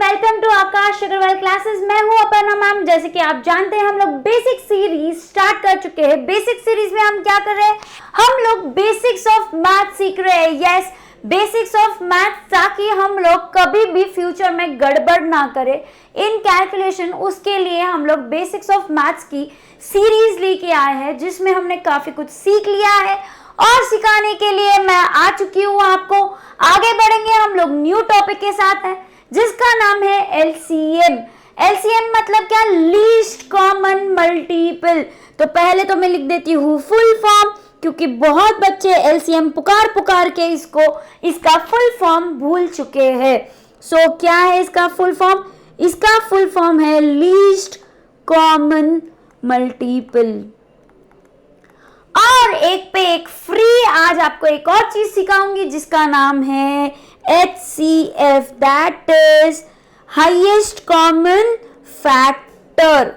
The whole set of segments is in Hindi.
Welcome to Aakash Agarwal classes. मैं हूं अपर्णा मैम। जैसे कि आप जानते हैं हम लोग बेसिक सीरीज स्टार्ट कर चुके हैं। बेसिक सीरीज में हम क्या कर रहे हैं, हम लोग बेसिक्स ऑफ मैथ सीख रहे हैं। यस, बेसिक्स ऑफ मैथ, ताकि हम लोग कभी भी फ्यूचर में गड़बड़ ना करें इन कैलकुलेशन। उसके लिए हम लोग बेसिक्स ऑफ मैथ्स की सीरीज लेके आए हैं, जिसमें हमने काफी कुछ सीख लिया है और सिखाने के लिए मैं आ चुकी हूँ आपको। आगे बढ़ेंगे हम लोग न्यू टॉपिक के साथ है, जिसका नाम है एलसीएम। एलसीएम मतलब क्या, लीस्ट कॉमन मल्टीपल। तो पहले तो मैं लिख देती हूँ फुल फॉर्म, क्योंकि बहुत बच्चे एलसीएम पुकार के इसका फुल फॉर्म भूल चुके हैं। सो क्या है इसका फुल फॉर्म? इसका फुल फॉर्म है लीस्ट कॉमन मल्टीपल। और एक पे एक फ्री आज आपको एक और चीज सिखाऊंगी, जिसका नाम है HCF, that is highest common factor.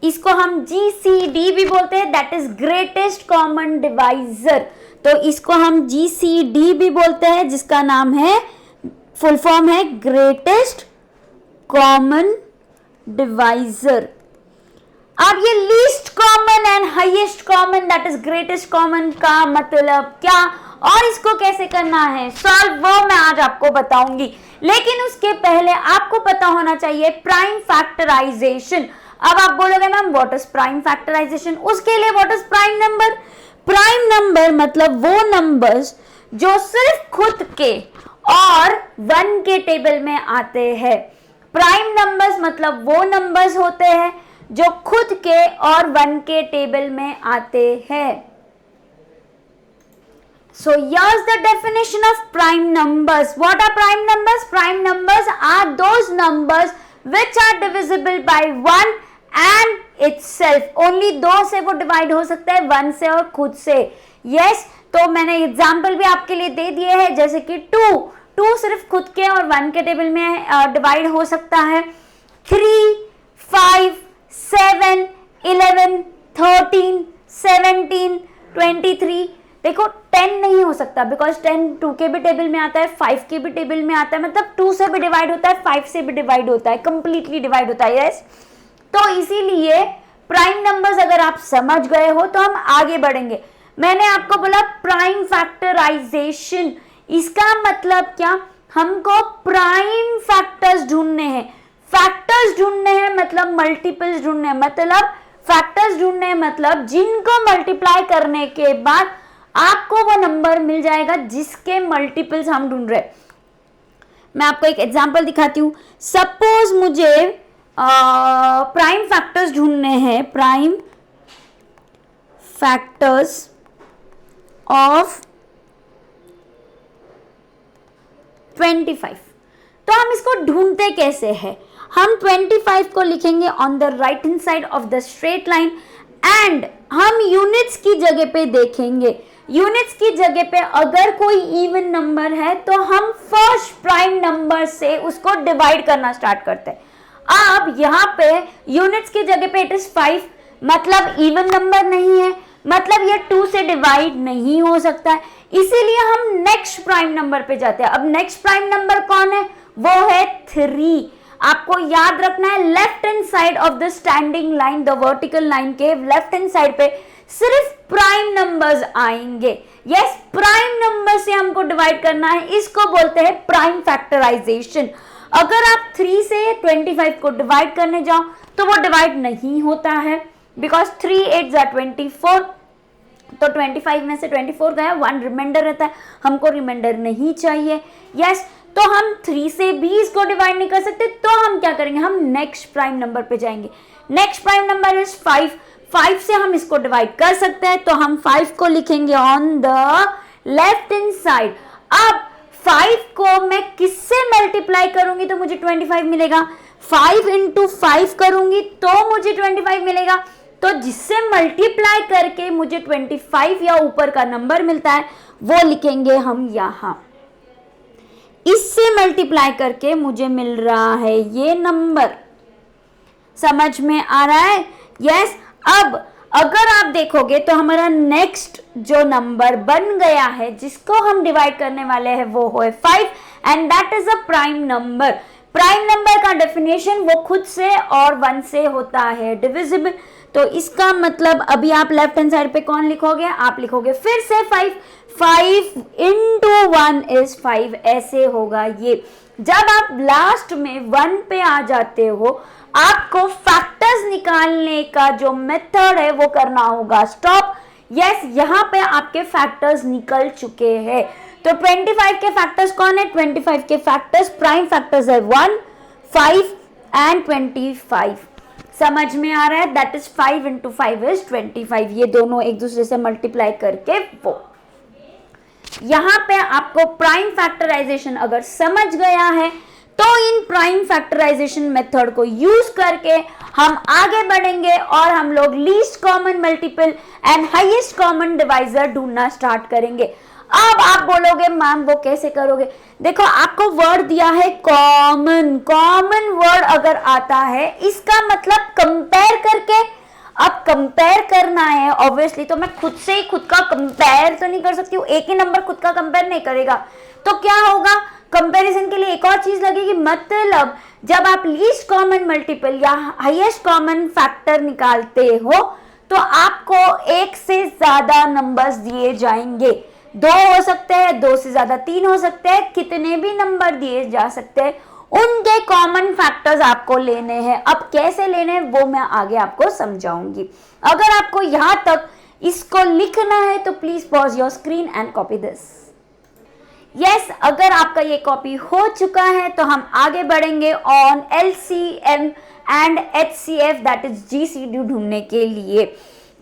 इसको हम GCD भी बोलते हैं, that is greatest common divisor. तो इसको हम GCD भी बोलते हैं, जिसका नाम है, फुल फॉर्म है ग्रेटेस्ट कॉमन डिवाइजर। अब ये least common and highest common that is greatest common का मतलब क्या और इसको कैसे करना है सॉल्व, वो मैं आज आपको बताऊंगी। लेकिन उसके पहले आपको पता होना चाहिए प्राइम फैक्टराइजेशन। अब आप बोलोगे ma'am what is prime factorisation, उसके लिए what is prime number. Prime number मतलब वो नंबर्स जो सिर्फ खुद के और 1 के टेबल में आते हैं। प्राइम नंबर्स मतलब वो नंबर्स होते हैं जो खुद के और 1 के टेबल में आते हैं। So here's the definition of prime numbers. What are prime numbers? Prime numbers are those numbers which are divisible by 1 and itself. Only 2 से वो डिवाइड हो सकता है, 1 से और खुद से। Yes, तो मैंने एग्जाम्पल भी आपके लिए दे दिए हैं, जैसे कि 2 सिर्फ खुद के और 1 के टेबल में डिवाइड हो सकता है। 3, 5, 7, 11, 13, 17, 23। देखो 10 नहीं हो सकता, बिकॉज 10 2 के भी टेबल में आता है, 5 के भी टेबल में आता है, मतलब 2 से भी डिवाइड होता है, 5 से भी डिवाइड होता है, कंप्लीटली डिवाइड होता है। यस, तो इसीलिए प्राइम नंबर्स अगर आप समझ गए हो तो हम आगे बढ़ेंगे। मैंने आपको बोला प्राइम फैक्टराइजेशन, इसका मतलब क्या, हमको प्राइम फैक्टर्स ढूंढने हैं। फैक्टर्स ढूंढने हैं मतलब मल्टीपल्स ढूंढने हैं, मतलब फैक्टर्स ढूंढने हैं मतलब जिनको मल्टीप्लाई करने के बाद आपको वो नंबर मिल जाएगा जिसके मल्टीपल्स हम ढूंढ रहे हैं। मैं आपको एक एग्जांपल दिखाती हूँ। सपोज मुझे प्राइम फैक्टर्स ढूंढने हैं, प्राइम फैक्टर्स ऑफ 25। तो हम इसको ढूंढते कैसे हैं, हम 25 को लिखेंगे on the right hand side of the straight line and हम यूनिट्स की जगह पे देखेंगे। यूनिट्स की जगह पे अगर कोई इवन नंबर है तो हम फर्स्ट प्राइम नंबर से उसको डिवाइड करना स्टार्ट करते हैं। अब यहाँ पे यूनिट्स की जगह पे इट इज 5, मतलब इवन नंबर नहीं है, मतलब ये 2 से डिवाइड नहीं हो सकता है, इसीलिए हम नेक्स्ट प्राइम नंबर पे जाते हैं। अब नेक्स्ट प्राइम नंबर कौन है, वो है 3। आपको याद रखना है left hand side of the standing line, the vertical line के लेफ्ट हैंड साइड पे सिर्फ प्राइम नंबर्स आएंगे। यस, प्राइम नंबर से हमको डिवाइड करना है, इसको बोलते हैं प्राइम फैक्टराइजेशन। अगर आप 3 से 25 को डिवाइड करने जाओ तो वो डिवाइड नहीं होता है, बिकॉज 3 8 24, तो 25 में से 24 गया, 1 रिमाइंडर रहता है, हमको रिमाइंडर नहीं चाहिए। यस, तो हम 3 से भी इसको डिवाइड नहीं कर सकते, तो हम क्या करेंगे, हम नेक्स्ट प्राइम नंबर पे जाएंगे। नेक्स्ट प्राइम नंबर इज 5 से हम इसको डिवाइड कर सकते हैं, तो हम 5 को लिखेंगे on the left hand side. अब 5 को मैं किससे मल्टीप्लाई करूंगी तो मुझे 25 मिलेगा, 5 into 5 करूंगी तो मुझे 25 मिलेगा। तो जिससे मल्टीप्लाई करके मुझे 25 या ऊपर का नंबर मिलता है वो लिखेंगे हम यहां। इससे मल्टीप्लाई करके मुझे मिल रहा है ये नंबर। समझ में आ रहा है? यस। अब अगर आप देखोगे तो हमारा नेक्स्ट जो नंबर बन गया है जिसको हम डिवाइड करने वाले हैं वो है 5 and that is a prime number. Prime number का डेफिनेशन वो खुद से और 1 से होता है डिविजिबल। तो इसका मतलब अभी आप लेफ्ट हैंड साइड पे कौन लिखोगे, आप लिखोगे फिर से 5 into 1 is 5, ऐसे होगा ये। जब आप लास्ट में 1 पे आ जाते हो आपको फैक्टर्स निकालने का जो मेथड है वो करना होगा स्टॉप। यस, यहाँ पे आपके फैक्टर्स निकल चुके हैं। तो 25 के फैक्टर्स कौन है, 25 के फैक्टर्स प्राइम फैक्टर्स है 1, 5 एंड 25। समझ में आ रहा है, दैट इज 5 into 5 is 25। ये दोनों एक दूसरे से मल्टीप्लाई करके वो यहाँ पे आपको प्राइम फैक्टराइजेशन अगर समझ गया है तो इन प्राइम फैक्टराइजेशन मेथड को यूज करके हम आगे बढ़ेंगे और हम लोग least common multiple and highest common divisor ढूंढना स्टार्ट करेंगे। अब आप बोलोगे मैम वो कैसे करोगे, देखो आपको वर्ड दिया है कॉमन। कॉमन वर्ड अगर आता है इसका मतलब कंपेयर करके। अब कंपेयर करना है ऑब्वियसली, तो मैं खुद से ही खुद का कंपेयर तो नहीं कर सकती हूँ, एक ही नंबर खुद का कंपेयर नहीं करेगा। तो क्या होगा, कंपैरिजन के लिए एक और चीज लगेगी, मतलब जब आप लीस्ट कॉमन मल्टीपल या हाईएस्ट कॉमन फैक्टर निकालते हो तो आपको एक से ज्यादा नंबर्स दिए जाएंगे। 2 हो सकते हैं, 2 से ज्यादा 3 हो सकते हैं, कितने भी नंबर दिए जा सकते हैं, उनके कॉमन फैक्टर्स आपको लेने हैं। अब कैसे लेने हैं वो मैं आगे आपको समझाऊंगी। अगर आपको यहां तक इसको लिखना है तो please pause your screen and copy this. Yes, अगर आपका ये कॉपी हो चुका है तो हम आगे बढ़ेंगे on LCM and HCF that is GCD ढूंढने के लिए।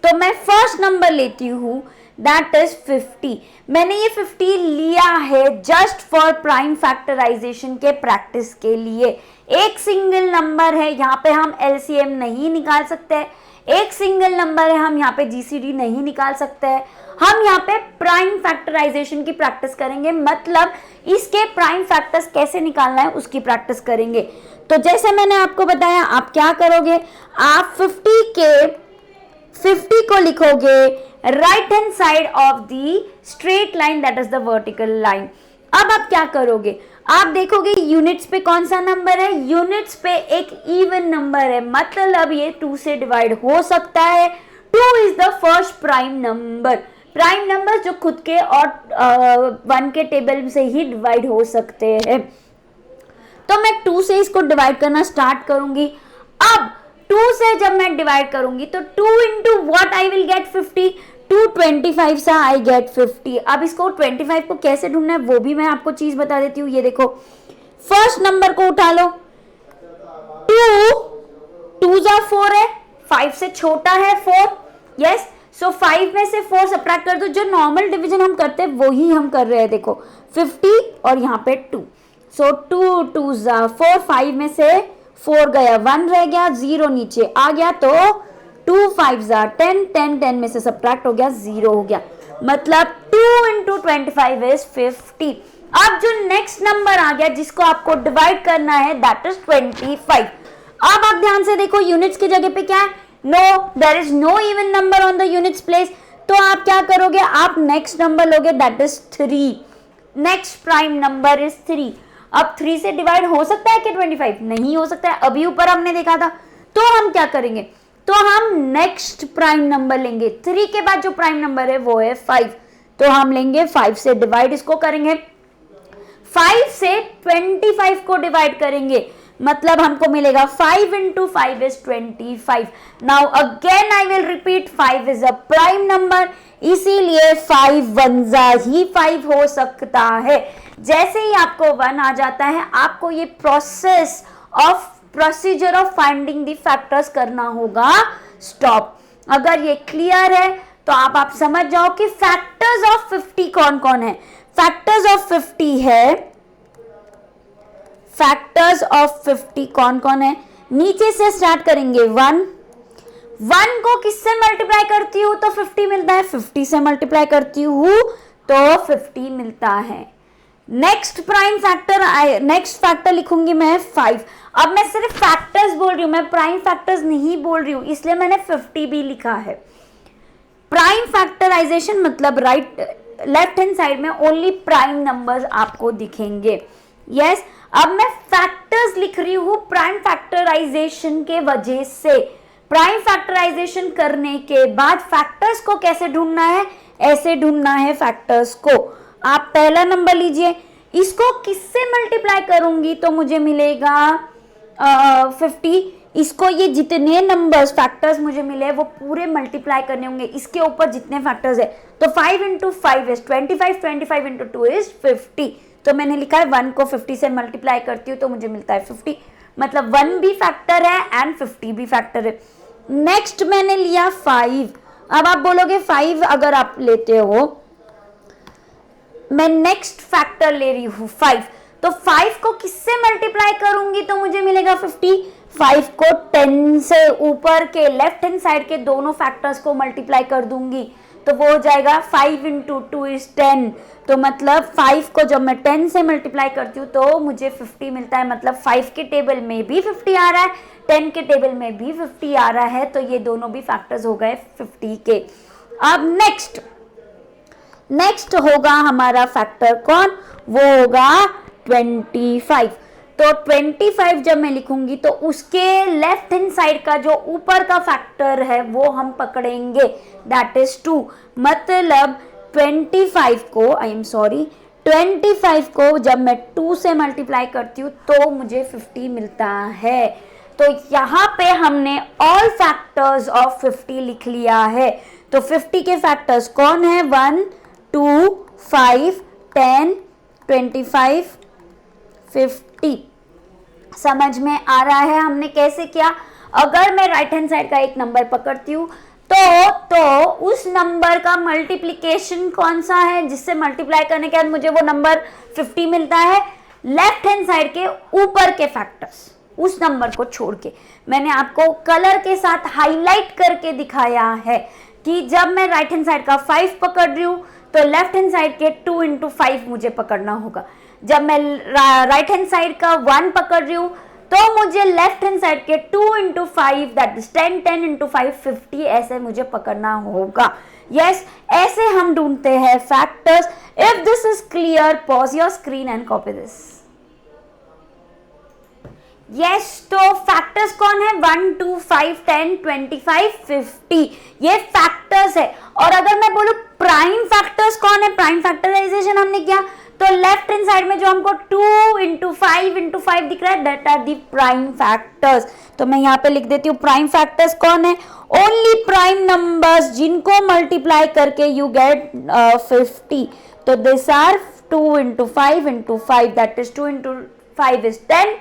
तो मैं फर्स्ट नंबर लेती हूँ दैट इज 50। मैंने ये 50 लिया है जस्ट फॉर प्राइम फैक्टराइजेशन के प्रैक्टिस के लिए। एक सिंगल नंबर है, यहाँ पे हम LCM नहीं निकाल सकते, एक सिंगल नंबर है, हम यहाँ पे GCD नहीं निकाल सकते हैं। हम यहाँ पे प्राइम फैक्टराइजेशन की प्रैक्टिस करेंगे, मतलब इसके प्राइम फैक्टर्स कैसे निकालना है उसकी प्रैक्टिस करेंगे। तो जैसे मैंने आपको बताया, आप क्या करोगे, आप 50 को लिखोगे right hand side of the straight line that is the vertical line. अब आप क्या करोगे, आप देखोगे यूनिट्स पे कौन सा नंबर है, यूनिट्स पे एक इवन नंबर है, मतलब ये 2 से डिवाइड हो सकता है। 2 is the first prime number. Prime number जो खुद के और 1 के टेबल से ही डिवाइड हो सकते हैं। तो मैं 2 से इसको डिवाइड करना स्टार्ट करूंगी। अब 2 से जब मैं डिवाइड करूंगी तो 2 into what I will get 50, 225 से I get 50। अब इसको 25 को कैसे ढूंढना है वो भी मैं आपको चीज बता देती हूँ। ये देखो, फर्स्ट नंबर को उठा लो, 2 जा 4 है, 5 से छोटा है 4। यस, सो 5 में से 4 सब्ट्रैक्ट कर दो। जो नॉर्मल डिवीजन हम करते हैं वो ही हम कर रहे हैं। देखो 50 और यहाँ पे 2, सो 2 जा 4, 5 में से 4 गया, 1 रह गया, 0 नीचे आ गया, तो 2 5 जा 10, 10 में से सब्ट्रैक्ट हो गया, 0 हो गया, मतलब 2 into 25 is 50। अब जो नेक्स्ट नंबर आ गया जिसको आपको डिवाइड करना है दैट इज 25। अब आप ध्यान से देखो, यूनिट्स की जगह पे क्या है, no, there is no even number on the units place. तो आप क्या करोगे, आप नेक्स्ट नंबर लोगे that is 3। Next prime number is 3। अब 3 से डिवाइड हो सकता है कि 25? नहीं हो सकता है, अभी ऊपर हमने देखा था। तो हम क्या करेंगे, तो हम नेक्स्ट प्राइम नंबर लेंगे। 3 के बाद जो प्राइम नंबर है वो है 5, तो हम लेंगे 5 से डिवाइड, इसको करेंगे 5 से 25 को डिवाइड करेंगे, मतलब हमको मिलेगा 5 into 5 is 25। Now again I will repeat, 5 is a prime number, इसीलिए 5 1 जा ही 5 हो सकता है। जैसे ही आपको 1 आ जाता है आपको ये procedure of finding the factors करना होगा स्टॉप। अगर ये क्लियर है तो आप समझ जाओ कि फैक्टर्स ऑफ 50 कौन कौन है। फैक्टर्स ऑफ 50 है, फैक्टर्स ऑफ 50 कौन कौन है, नीचे से स्टार्ट करेंगे। 1 को किससे मल्टीप्लाई करती हूँ तो 50 मिलता है, 50 से मल्टीप्लाई करती हूँ तो 50 मिलता है। Next prime factor, next factor लिखूंगी मैं 5। अब मैं सिर्फ फैक्टर्स बोल रही हूँ, मैं प्राइम फैक्टर्स नहीं बोल रही हूँ, इसलिए मैंने 50 भी लिखा है। प्राइम फैक्टराइजेशन मतलब लेफ्ट हैंड साइड में ओनली प्राइम नंबर्स आपको दिखेंगे। यस, अब मैं फैक्टर्स लिख रही हूं प्राइम फैक्टराइजेशन के वजह से। प्राइम फैक्टराइजेशन करने के बाद फैक्टर्स को कैसे ढूंढना है, ऐसे ढूंढना है फैक्टर्स को। आप पहला नंबर लीजिए, इसको किससे मल्टीप्लाई करूंगी तो मुझे मिलेगा 50। इसको ये जितने नंबर्स फैक्टर्स मुझे मिले वो पूरे मल्टीप्लाई करने होंगे, इसके ऊपर जितने फैक्टर्स है। तो 5 इंटू 5 इज 25, 25 इंटू 2 इज 50। तो मैंने लिखा है 1 को 50 से मल्टीप्लाई करती हूँ तो मुझे मिलता है 50। मतलब 1 भी फैक्टर है एंड 50 भी फैक्टर है। नेक्स्ट मैंने लिया 5। अब आप बोलोगे 5 अगर आप लेते हो, मैं नेक्स्ट फैक्टर ले रही हूँ 5, तो 5 को किससे मल्टीप्लाई करूंगी तो मुझे मिलेगा 50। 5 को 10 से ऊपर के लेफ्ट हैंड साइड के दोनों फैक्टर्स को मल्टीप्लाई कर दूंगी तो वो हो जाएगा 5 इंटू 2 इज 10। तो मतलब 5 को जब मैं 10 से मल्टीप्लाई करती हूँ तो मुझे 50 मिलता है। मतलब 5 के टेबल में भी 50 आ रहा है, 10 के टेबल में भी 50 आ रहा है, तो ये दोनों भी फैक्टर्स हो गए 50 के। अब नेक्स्ट होगा हमारा फैक्टर कौन, वो होगा 25। तो 25 जब मैं लिखूंगी तो उसके लेफ्ट हैंड साइड का जो ऊपर का फैक्टर है वो हम पकड़ेंगे, दैट इज 2। मतलब 25 को जब मैं 2 से मल्टीप्लाई करती हूँ तो मुझे 50 मिलता है। तो यहाँ पे हमने ऑल फैक्टर्स ऑफ 50 लिख लिया है। तो 50 के फैक्टर्स कौन है, 1, 2, 5, 10, 25, 50। समझ में आ रहा है हमने कैसे किया। अगर मैं राइट हैंड साइड का एक नंबर पकड़ती हूँ तो उस नंबर का मल्टीप्लिकेशन कौन सा है जिससे मल्टीप्लाई करने के बाद मुझे वो नंबर 50 मिलता है, लेफ्ट हैंड साइड के ऊपर के फैक्टर्स, उस नंबर को छोड़ के। मैंने आपको कलर के साथ हाईलाइट करके दिखाया है कि जब मैं राइट हैंड साइड का 5 पकड़ रही हूँ तो लेफ्ट हैंड साइड के 2 इंटू 5 मुझे पकड़ना होगा। जब मैं राइट हैंड साइड का 1 पकड़ रही हूँ तो मुझे लेफ्ट हैंड साइड के 2 इंटू 5 दैट इज 10, 10 इंटू 5 50 ऐसे मुझे पकड़ना होगा। यस, ऐसे हम ढूंढते हैं factors. If this is clear, pause your screen and copy this. Yes, तो फैक्टर्स कौन है, 1, 2, 5, 10, 25, 50, ये फैक्टर्स है। और अगर मैं बोलूं प्राइम फैक्टर्स कौन है, प्राइम फैक्टराइजेशन हमने किया तो लेफ्ट हैंड साइड में जो हमको 2 इंटू 5 इंटू 5 दिख रहा है that are the prime factors. तो मैं यहाँ पे लिख देती हूँ प्राइम फैक्टर्स कौन है, ओनली प्राइम नंबर्स जिनको मल्टीप्लाई करके यू गेट 50। तो this are 2 into 5 into 5 that is 2 into 5 is 10,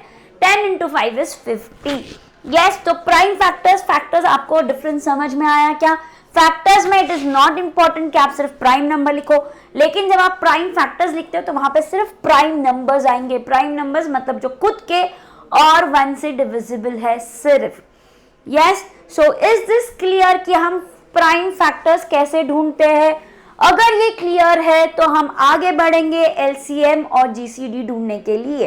10 into 5 is 50। Yes, तो प्राइम फैक्टर्स आपको डिफरेंस समझ में आया क्या। फैक्टर्स में इट इज नॉट इंपॉर्टेंट कि आप सिर्फ प्राइम नंबर लिखो, लेकिन जब आप प्राइम फैक्टर्स लिखते हो तो वहां पे सिर्फ प्राइम नंबर्स आएंगे। प्राइम नंबर्स मतलब जो खुद के और 1 से डिविजिबल है सिर्फ। Yes, so is this clear कि हम प्राइम फैक्टर्स कैसे ढूंढते हैं। अगर ये क्लियर है तो हम आगे बढ़ेंगे एलसीएम और जीसीडी ढूंढने के लिए।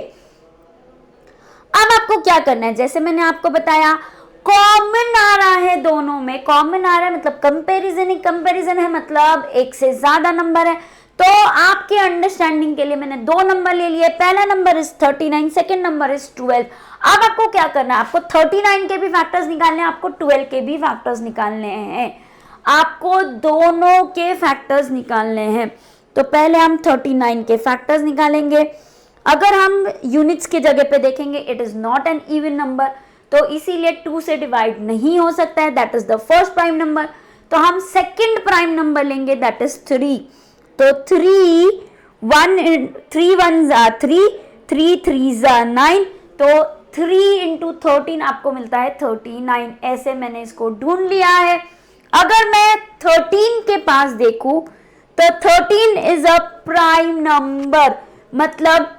अब आपको क्या करना है, जैसे मैंने आपको बताया कॉमन आ रहा है, दोनों में कॉमन आ रहा है मतलब कंपैरिजन है मतलब एक से ज्यादा नंबर है। तो आपके अंडरस्टैंडिंग के लिए मैंने 2 नंबर ले लिए। पहला number is 39, second number is 12। अब आपको क्या करना है, आपको 39 के भी फैक्टर्स निकालने हैं, आपको 12 के भी फैक्टर्स निकालने हैं, आपको दोनों के फैक्टर्स निकालने हैं। तो पहले हम 39 के फैक्टर्स निकालेंगे। अगर हम यूनिट्स की जगह पे देखेंगे it is not an even number, तो इसीलिए 2 से डिवाइड नहीं हो सकता है, that is the first prime number. तो हम सेकंड प्राइम नंबर लेंगे दैट इज 3। तो 3 1s are 3, 3 3s are 9, तो 3 इंटू 13 आपको मिलता है 39। ऐसे मैंने इसको ढूंढ लिया है। अगर मैं 13 के पास देखूं तो 13 इज अ प्राइम नंबर, मतलब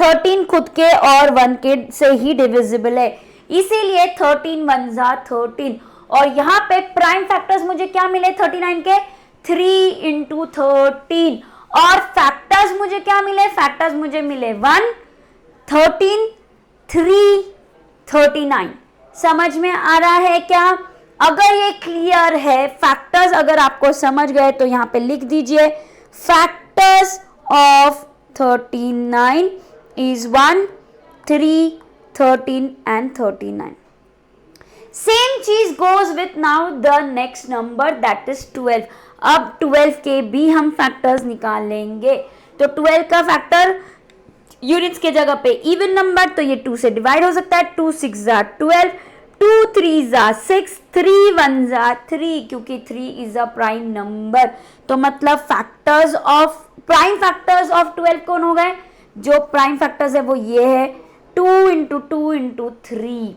13 खुद के और 1 के से ही डिविजिबल है, इसीलिए 13 1s are 13। और यहाँ पे प्राइम फैक्टर्स मुझे क्या मिले 39 के, 3 इंटू 13। और फैक्टर्स मुझे क्या मिले, फैक्टर्स मुझे मिले 1, 13, 3, 39। समझ में आ रहा है क्या। अगर ये क्लियर है, फैक्टर्स अगर आपको समझ गए तो यहाँ पे लिख दीजिए factors of 39 is 1, 3, 13 and 39. Same चीज goes with now the next number that is 12. अब 12 के भी हम फैक्टर्स निकाल लेंगे। तो 12 का फैक्टर यूनिट्स के जगह पे इवन नंबर, तो ये 2 से डिवाइड हो सकता है। 2 6 ज़ा 12, 2 3 ज़ा 6, 3 1 ज़ा 3, क्योंकि 3 इज अ प्राइम नंबर। तो मतलब factors of prime factors of 12 कौन हो गए? जो प्राइम फैक्टर्स है वो ये है 2 इंटू 2 इंटू 3।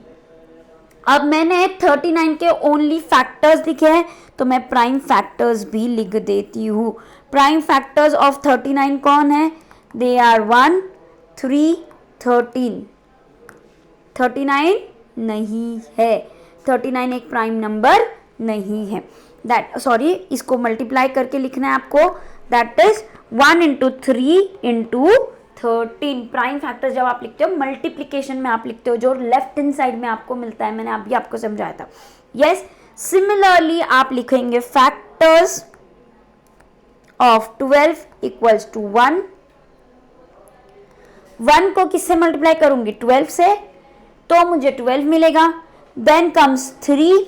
अब मैंने 39 के ओनली फैक्टर्स लिखे हैं तो मैं प्राइम फैक्टर्स भी लिख देती हूँ। प्राइम फैक्टर्स ऑफ 39 कौन है? They are 1, 3, 13। 39 नहीं है, 39 एक प्राइम नंबर नहीं है। दैट सॉरी, इसको मल्टीप्लाई करके लिखना है आपको। That is 1 into 3 into 13। Prime factor जब आप लिखते हो मल्टीप्लीकेशन में आप लिखते हो, जो लेफ्ट हैंड साइड में आपको मिलता है, मैंने अभी आपको समझाया था। यस, सिमिलरली आप लिखेंगे फैक्टर्स ऑफ 12 इक्वल्स टू 1। 1 को किससे मल्टीप्लाई करूंगी? 12 से, तो मुझे 12 मिलेगा। Then comes 3,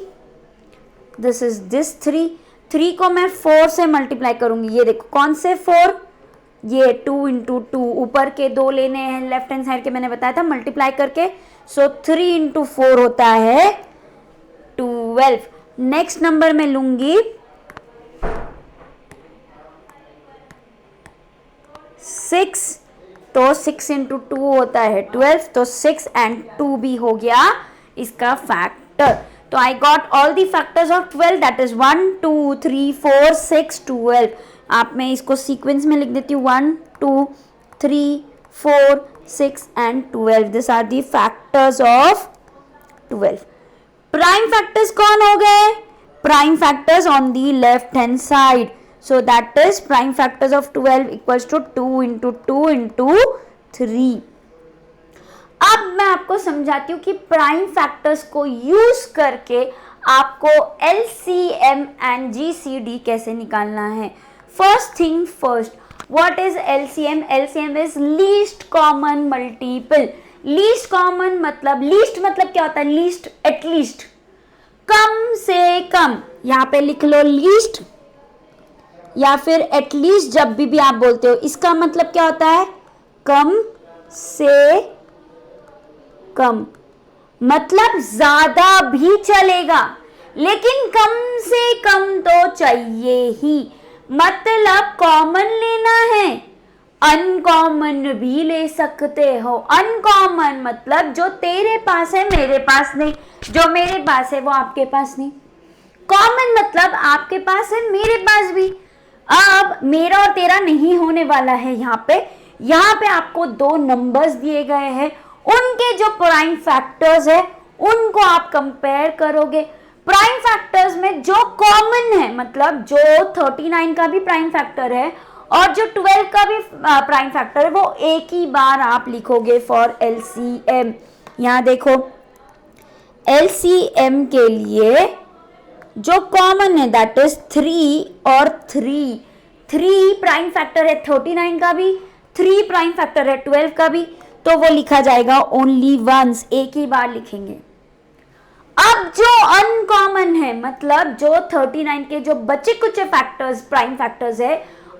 this is this 3। 3 को मैं 4 से मल्टीप्लाई करूंगी। ये देखो कौन से 4? ये 2 इंटू 2, ऊपर के 2 लेने हैं लेफ्ट हैंड साइड के, मैंने बताया था मल्टीप्लाई करके। सो 3 इंटू 4 होता है 12। नेक्स्ट नंबर में लूंगी 6, तो 6 इंटू 2 होता है 12, तो 6 एंड 2 भी हो गया इसका फैक्टर। तो I got all the factors of 12, that is 1 2 3 4 6 12। आप मैं इसको सीक्वेंस में लिख देती हूँ 1 2 3 4 6 and 12। This are the factors of 12। Prime factors कौन हो गए? Prime factors on the left hand side. So that is prime factors of 12 equals to 2 into 2 into 3. अब मैं आपको समझाती हूँ कि प्राइम फैक्टर्स को यूज करके आपको LCM and GCD कैसे निकालना है। First thing first, what is LCM? LCM is least common multiple. Least common मतलब, लीस्ट मतलब क्या होता है? लीस्ट, एटलीस्ट, कम से कम। यहाँ पे लिख लो लीस्ट या फिर एटलीस्ट, जब भी आप बोलते हो इसका मतलब क्या होता है? कम से कम। मतलब ज्यादा भी चलेगा लेकिन कम से कम तो चाहिए ही। मतलब कॉमन लेना है, अनकॉमन भी ले सकते हो। अनकॉमन मतलब जो तेरे पास है मेरे पास नहीं, जो मेरे पास है वो आपके पास नहीं। कॉमन मतलब आपके पास है मेरे पास भी। अब मेरा और तेरा नहीं होने वाला है। यहाँ पे आपको 2 नंबर्स दिए गए हैं, उनके जो प्राइम फैक्टर्स है उनको आप कंपेयर करोगे। प्राइम फैक्टर्स में जो कॉमन है, मतलब जो 39 का भी प्राइम फैक्टर है और जो 12 का भी प्राइम फैक्टर है, वो एक ही बार आप लिखोगे फॉर LCM। यहाँ देखो LCM के लिए जो कॉमन है दैट इज 3 और 3। 3 प्राइम फैक्टर है 39 का भी, 3 प्राइम फैक्टर है 12 का भी, तो वो लिखा जाएगा ओनली वंस, एक ही बार लिखेंगे। अब जो अनकॉमन है, मतलब जो 39 के जो बचे कुछ फैक्टर्स प्राइम फैक्टर्स है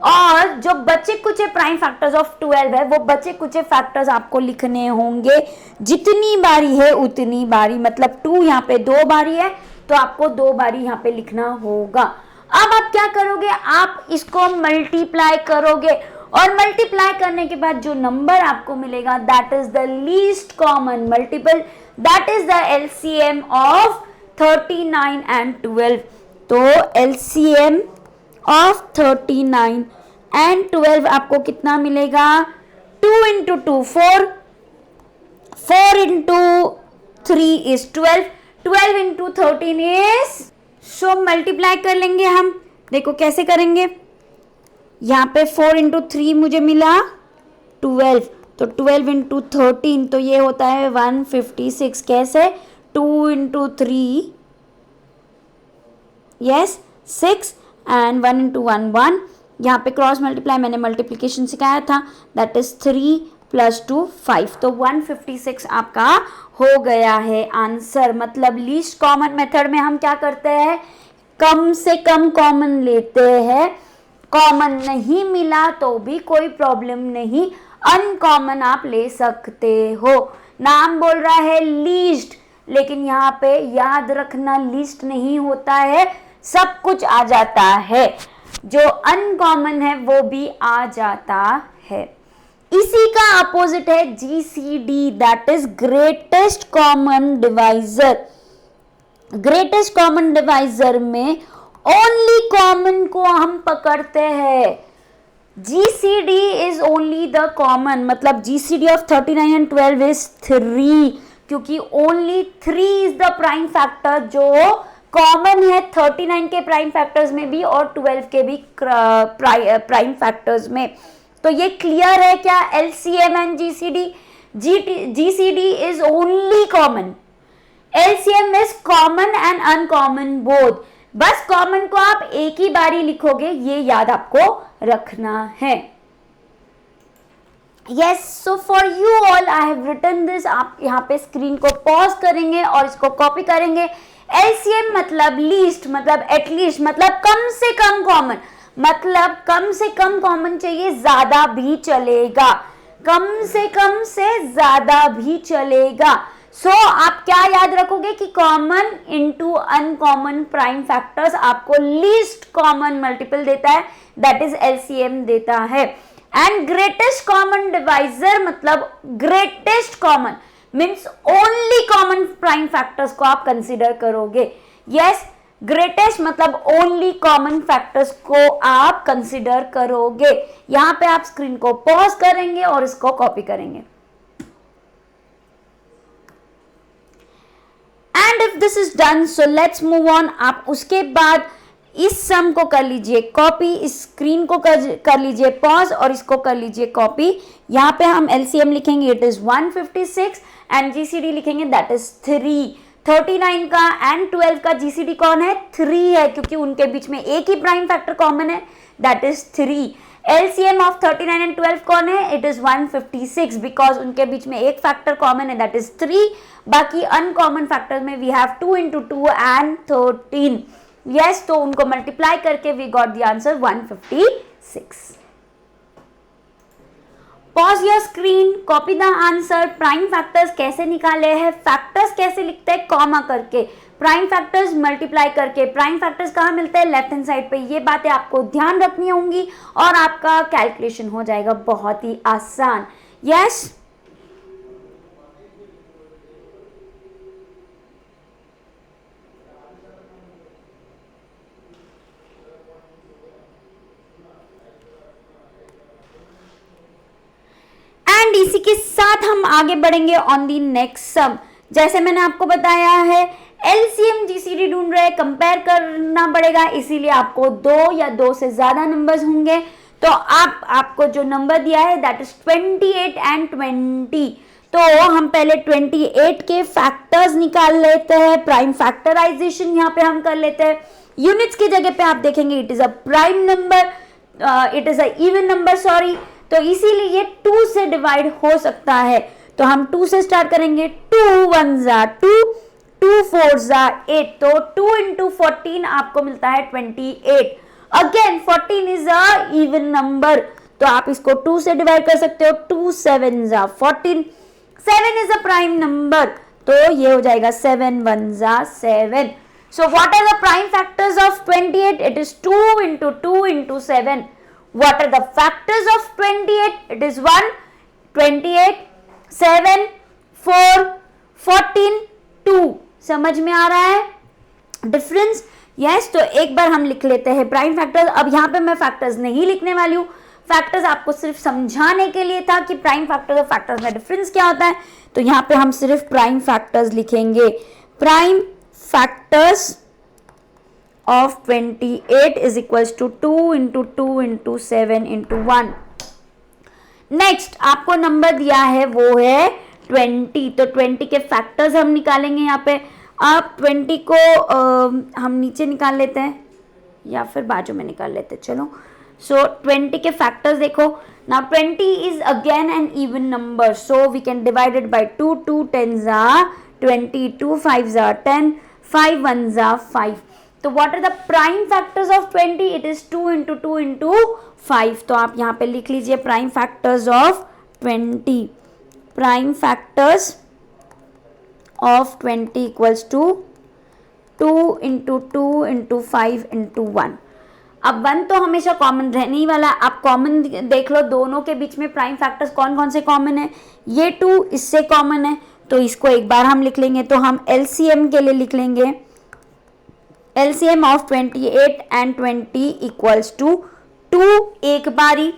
और जो बचे कुछ प्राइम फैक्टर्स ऑफ 12 है, वो बचे कुछ फैक्टर्स आपको लिखने होंगे। जितनी बारी है उतनी बारी, मतलब 2 यहाँ पे 2 बारी है तो आपको 2 बारी यहाँ पे लिखना होगा। अब आप क्या करोगे? आप इसको मल्टीप्लाई करोगे और मल्टीप्लाई करने के बाद जो नंबर आपको मिलेगा that is the least common multiple, that is the LCM of 39 and 12। तो LCM ऑफ 39 एंड 12 आपको कितना मिलेगा? 2 into 2 4, 4 into 3 is 12, 12 into 13 is, so multiply कर लेंगे हम। देखो कैसे करेंगे, यहाँ पे 4 इंटू 3 मुझे मिला 12, तो 12 इंटू 13 तो ये होता है 156। कैसे? 2 इंटू 3 यस 6 एंड 1 इंटू 1 1, यहाँ पे क्रॉस मल्टीप्लाई मैंने मल्टीप्लीकेशन सिखाया था, दैट इज 3 प्लस 2 5, तो 156 आपका हो गया है आंसर। मतलब लीस्ट कॉमन मेथड में हम क्या करते हैं, कम से कम कॉमन लेते हैं, कॉमन नहीं मिला तो भी कोई प्रॉब्लम नहीं, अनकॉमन आप ले सकते हो। नाम बोल रहा है लीस्ट, लेकिन यहाँ पे याद रखना लीस्ट नहीं होता है, सब कुछ आ जाता है, जो अनकॉमन है वो भी आ जाता है। इसी का अपोजिट है GCD, that is greatest common divisor. Greatest common divisor में ओनली कॉमन को हम पकड़ते हैं। GCD is only the common, मतलब जीसीडी ऑफ 39 एंड 12 इज 3, क्योंकि only 3 is the prime factor जो कॉमन है 39 के प्राइम फैक्टर्स में भी और 12 के भी प्राइम फैक्टर्स में। तो ये क्लियर है क्या, LCM and GCD? GCD is only common, LCM is common and uncommon both. बस कॉमन को आप एक ही बारी लिखोगे, ये याद आपको रखना है। Yes, so for you all I have written this. आप यहाँ पे स्क्रीन को पॉज करेंगे और इसको कॉपी करेंगे। एलसीएम मतलब लीस्ट, मतलब एटलीस्ट, मतलब कम से कम कॉमन, मतलब कम से कम कॉमन चाहिए, ज्यादा भी चलेगा, कम से ज्यादा भी चलेगा। सो आप क्या याद रखोगे कि common into uncommon prime factors आपको लीस्ट कॉमन मल्टीपल देता है, दैट इज एलसीएम देता है। एंड ग्रेटेस्ट कॉमन डिवाइजर मतलब greatest common means only common prime factors को आप कंसिडर करोगे। यस, ग्रेटेस्ट मतलब ओनली कॉमन फैक्टर्स को आप कंसिडर करोगे। यहां पे आप स्क्रीन को पॉज करेंगे और इसको कॉपी करेंगे। And if this is done, so let's move on. आप उसके बाद इस सम को कर लीजिए कॉपी, इस स्क्रीन को कर लीजिए पॉज और इसको कर लीजिए कॉपी। यहाँ पे हम एलसीएम लिखेंगे, इट इज 156 एंड जीसीडी लिखेंगे, दैट इज 3। 39 का एंड 12 का जीसीडी कौन है, 3 है, क्योंकि उनके बीच में एक ही प्राइम फैक्टर कॉमन है, that is 3। LCM of 39 and 12 कौन है, इट इज 156, बिकॉज उनके बीच में एक फैक्टर कॉमन है, दैट इज 3। बाकी अनकॉमन फैक्टर में वी हैव 2 into 2 and 13। यस, तो उनको मल्टीप्लाई करके we got the answer 156। Pause your screen, copy the answer. Prime factors कैसे निकाले हैं, फैक्टर्स कैसे लिखते हैं, कॉमा करके, प्राइम फैक्टर्स मल्टीप्लाई करके। प्राइम फैक्टर्स कहाँ मिलते हैं, लेफ्ट हैंड साइड पे। ये बातें आपको ध्यान रखनी होंगी और आपका कैलकुलेशन हो जाएगा बहुत ही आसान। यस, एंड इसी के साथ हम आगे बढ़ेंगे ऑन दी नेक्स्ट सम। जैसे मैंने आपको बताया है एलसीएम जीसीडी ढूंढ रहे, कंपेयर करना पड़ेगा, इसीलिए आपको 2 या 2 से ज्यादा नंबर्स होंगे। तो आपको जो नंबर दिया है दैट इज 28 एंड 20। तो हम पहले 28 के फैक्टर्स निकाल लेते हैं, प्राइम फैक्टराइजेशन यहाँ पे हम कर लेते हैं। यूनिट्स की जगह पे आप देखेंगे it is a prime number, it is a even number, sorry, तो इसीलिए ये 2 से डिवाइड हो सकता है। तो हम 2 से स्टार्ट करेंगे, 2 1 जा 2, 2 4 जा 8, तो 2 into 14 आपको मिलता है 28। Again 14 is a even number, तो आप इसको 2 से डिवाइड कर सकते हो, 2 7 जा 14, 7 इज अ प्राइम नंबर, तो ये हो जाएगा 7 1 जा 7। So what are the prime factors of 28? It is 2 into 2 into 7। What are the factors of 28? It is 1, 28, 7, 4, 14, 2। समझ में आ रहा है डिफरेंस? यस, तो एक बार हम लिख लेते हैं प्राइम फैक्टर्स। अब यहाँ पे मैं फैक्टर्स नहीं लिखने वाली हूँ, फैक्टर्स आपको सिर्फ समझाने के लिए था कि प्राइम फैक्टर्स और फैक्टर्स में डिफरेंस क्या होता है। तो यहाँ पे हम सिर्फ प्राइम फैक्टर्स लिखेंगे। Prime factors of 28 is equals to 2 into 2 into 7 into 1। Next आपको नंबर दिया है वो है 20, तो 20 के फैक्टर्स हम निकालेंगे यहाँ पे। अब 20 को हम नीचे निकाल लेते हैं या फिर बाजू में निकाल लेते हैं, चलो। सो 20 के फैक्टर्स देखो। Now 20 is again an even number, so we can divide it by 2, 2 10s are 20, 2 5s are 10, 5 1s are 5. तो what are the prime factors of 20? It is 2 into 2 into 5. तो आप यहाँ पे लिख लीजिए prime factors of 20. Prime factors of 20 equals to 2 into 2 into 5 into 1. अब 1 तो हमेशा कॉमन रहने ही वाला है। आप कॉमन देख लो, दोनों के बीच में प्राइम फैक्टर्स कौन कौन से कॉमन है। ये 2 इससे कॉमन है, तो इसको एक बार हम लिख लेंगे। तो हम LCM के लिए लिख लेंगे LCM of 28 and 20 equals to 2 एक बारी।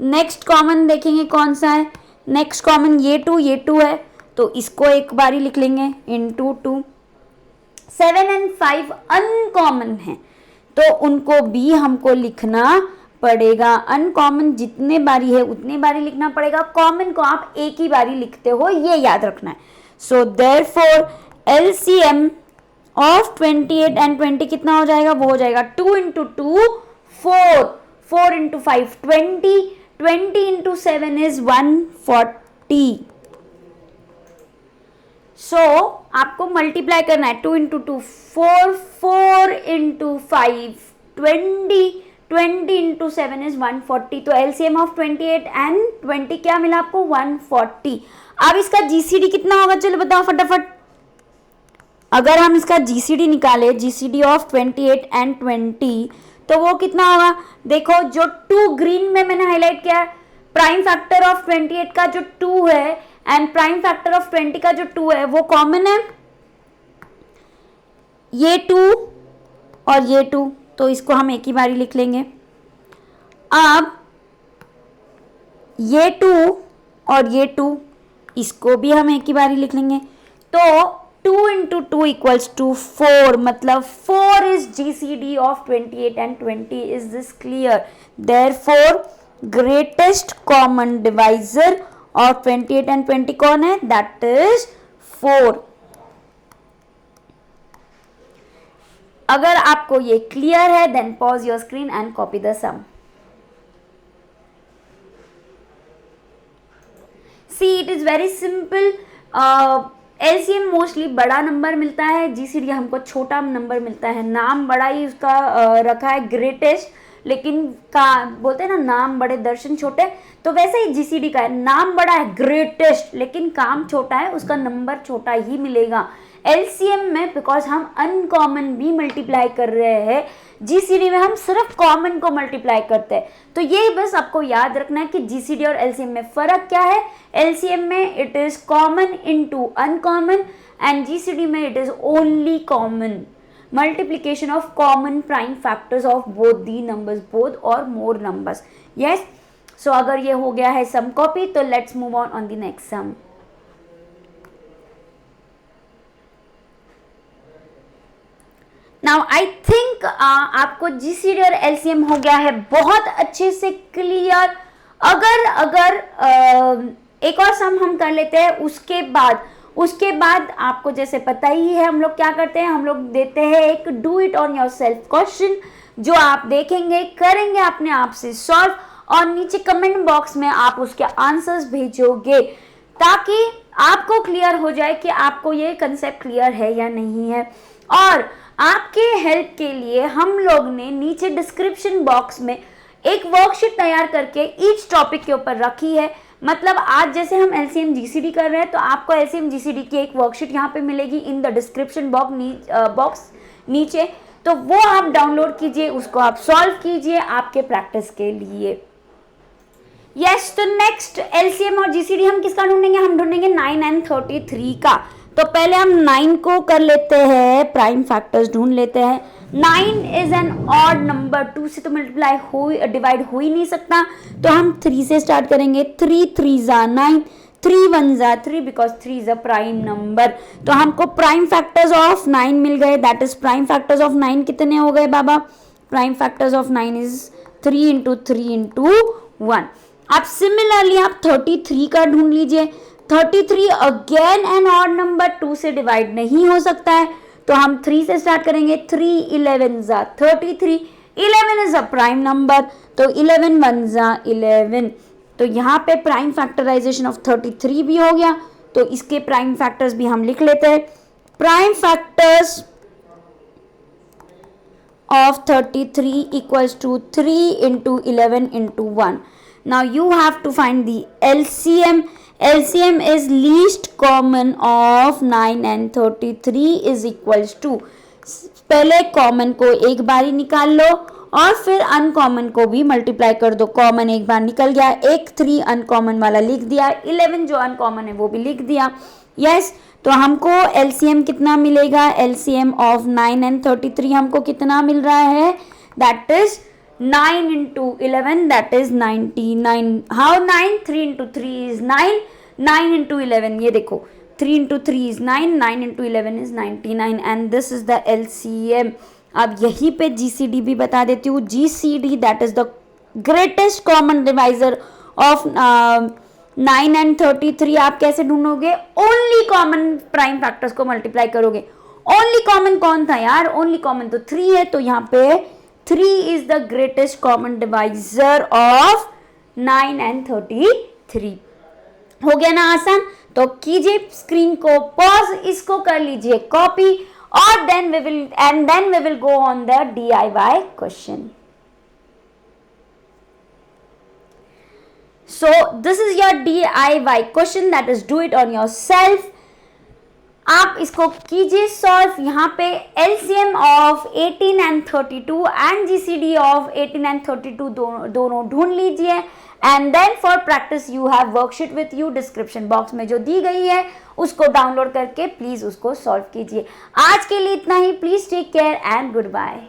नेक्स्ट कॉमन देखेंगे कौन सा है। नेक्स्ट कॉमन ये 2 है, तो इसको एक बारी लिख लेंगे इनटू 2। 7 and 5 अनकॉमन है, तो उनको भी हमको लिखना पड़ेगा। अनकॉमन जितने बारी है उतने बारी लिखना पड़ेगा, कॉमन को आप एक ही बारी लिखते हो, ये याद रखना है। So therefore LCM of 28 and 20 कितना हो जाएगा, वो हो जाएगा 2 into 2 4, 4 into 5 20, 20 into 7 is 140. सो आपको मल्टीप्लाई करना है। 2 into 2 4, 4 into 5 20, 20 into 7 is 140. तो LCM ऑफ 28 and 20 क्या मिला आपको, 140. अब इसका GCD कितना होगा, चलो बताओ फटाफट। अगर हम इसका GCD निकाले, GCD ऑफ 28 and 20, तो वो कितना होगा। देखो जो 2 ग्रीन में मैंने हाईलाइट किया, प्राइम फैक्टर ऑफ 28 का जो 2 है एंड प्राइम फैक्टर ऑफ 20 का जो 2 है वो कॉमन है। ये 2 और ये 2, तो इसको हम एक ही बारी लिख लेंगे। अब ये 2 और ये 2, इसको भी हम एक ही बारी लिख लेंगे। तो 2 into 2 equals to 4, मतलब 4 is GCD of 28 and 20. Is this clear? Therefore greatest common divisor of 28 and 20 कौन है, that is 4. अगर आपको ये क्लियर है then pause your screen and copy the sum. See, it is very simple. LCM mostly बड़ा नंबर मिलता है, GCD हमको छोटा नंबर मिलता है। नाम बड़ा ही उसका रखा है ग्रेटेस्ट, लेकिन का बोलते हैं ना नाम बड़े दर्शन छोटे, तो वैसे ही GCD का है। नाम बड़ा है ग्रेटेस्ट, लेकिन काम छोटा है, उसका नंबर छोटा ही मिलेगा। LCM में बिकॉज हम अनकॉमन भी मल्टीप्लाई कर रहे हैं, GCD में हम सिर्फ कॉमन को मल्टीप्लाई करते हैं। तो ये बस आपको याद रखना है कि GCD और LCM में फ़र्क क्या है। LCM में it is common into uncommon and GCD में it is only common, multiplication of common prime factors of both the numbers, both or more numbers. Yes, so अगर ये हो गया है sum copy, तो let's move on the next sum. Now I think आपको GCD और LCM हो गया है बहुत अच्छे से क्लियर। अगर एक और सम हम कर लेते हैं, उसके बाद आपको जैसे पता ही है हम लोग क्या करते हैं, हम लोग देते हैं एक do it on your self question, जो आप देखेंगे, करेंगे अपने आप से सॉल्व, और नीचे कमेंट बॉक्स में आप उसके आंसर्स भेजोगे, ताकि आपको क्लियर हो जाए कि आपको ये कंसेप्ट क्लियर है या नहीं है। और आपके हेल्प के लिए हम लोग ने नीचे डिस्क्रिप्शन बॉक्स में एक वर्कशीट तैयार करके ईच टॉपिक के ऊपर रखी है। मतलब आज जैसे हम LCM GCD कर रहे हैं, तो आपको LCM GCD की एक वर्कशीट यहाँ पे मिलेगी इन द डिस्क्रिप्शन बॉक्स नीचे, तो वो आप डाउनलोड कीजिए, उसको आप सॉल्व कीजिए आपके प्रैक्टिस के लिए। यस, तो नेक्स्ट LCM और GCD हम किसका ढूंढेंगे, हम ढूंढेंगे 9 and 33 का। तो पहले हम 9 को कर लेते हैं, प्राइम फैक्टर्स ढूंढ लेते हैं। 9 इज एन ऑड नंबर, 2 से तो डिवाइड हो ही नहीं सकता, तो हम 3 से स्टार्ट करेंगे। 3 3s are 9, 3 1s are 3 because 3 is a prime number. तो हमको प्राइम फैक्टर्स ऑफ 9 मिल गए, that is prime factors of 9 कितने हो गए बाबा, prime factors of 9 is 3 into 3 into 1। अब सिमिलरली आप 33 का ढूंढ लीजिए। 33 अगेन एन ऑड नंबर, 2 से डिवाइड नहीं हो सकता है, तो हम 3 से स्टार्ट करेंगे। 3 11 जा 33, 11 इज अ प्राइम नंबर, तो 11 1 जा 11, तो यहाँ पे प्राइम फैक्टराइजेशन ऑफ 33 भी हो गया, तो इसके प्राइम फैक्टर्स भी हम लिख लेते हैं। Prime factors of 33 equals to 3 into 11 into 1. Now you have to find the LCM. LCM is least common of 9 and 33 is equals to, पहले कॉमन को एक बार ही निकाल लो और फिर अनकॉमन को भी मल्टीप्लाई कर दो। कॉमन एक बार निकल गया, एक 3 अनकॉमन वाला लिख दिया, 11 जो अनकॉमन है वो भी लिख दिया। यस, तो हमको एलसीएम कितना मिलेगा? एलसीएम ऑफ 9 एंड 33 हमको कितना मिल रहा है? That is 9 into 11, that is 99. How 9? 3 into 3 is 9, 9 into 11, ये देखो 3 into 3 is 9, 9 into 11 is 99 and this is the LCM. अब यहीं पे GCD भी बता देती हूँ। GCD that is the greatest common divisor of 9 and 33 आप कैसे ढूंढोगे? ओनली कॉमन प्राइम फैक्टर्स को मल्टीप्लाई करोगे। ओनली कॉमन कौन था यार? ओनली कॉमन तो 3 है, तो यहाँ पे 3 is the greatest common divisor of 9 and 33। हो गया ना आसान? तो कीजिए स्क्रीन को पॉज, इसको कर लीजिए कॉपी और then we will go on the DIY question. So this is your DIY question, that is do it on yourself। आप इसको कीजिए सॉल्व। यहाँ पे LCM of 18 and 32 and GCD of 18 and 32 दोनों ढूंढ लीजिए and then for practice you have worksheet with you, description box में जो दी गई है उसको डाउनलोड करके प्लीज उसको सॉल्व कीजिए। आज के लिए इतना ही। Please take care and good bye.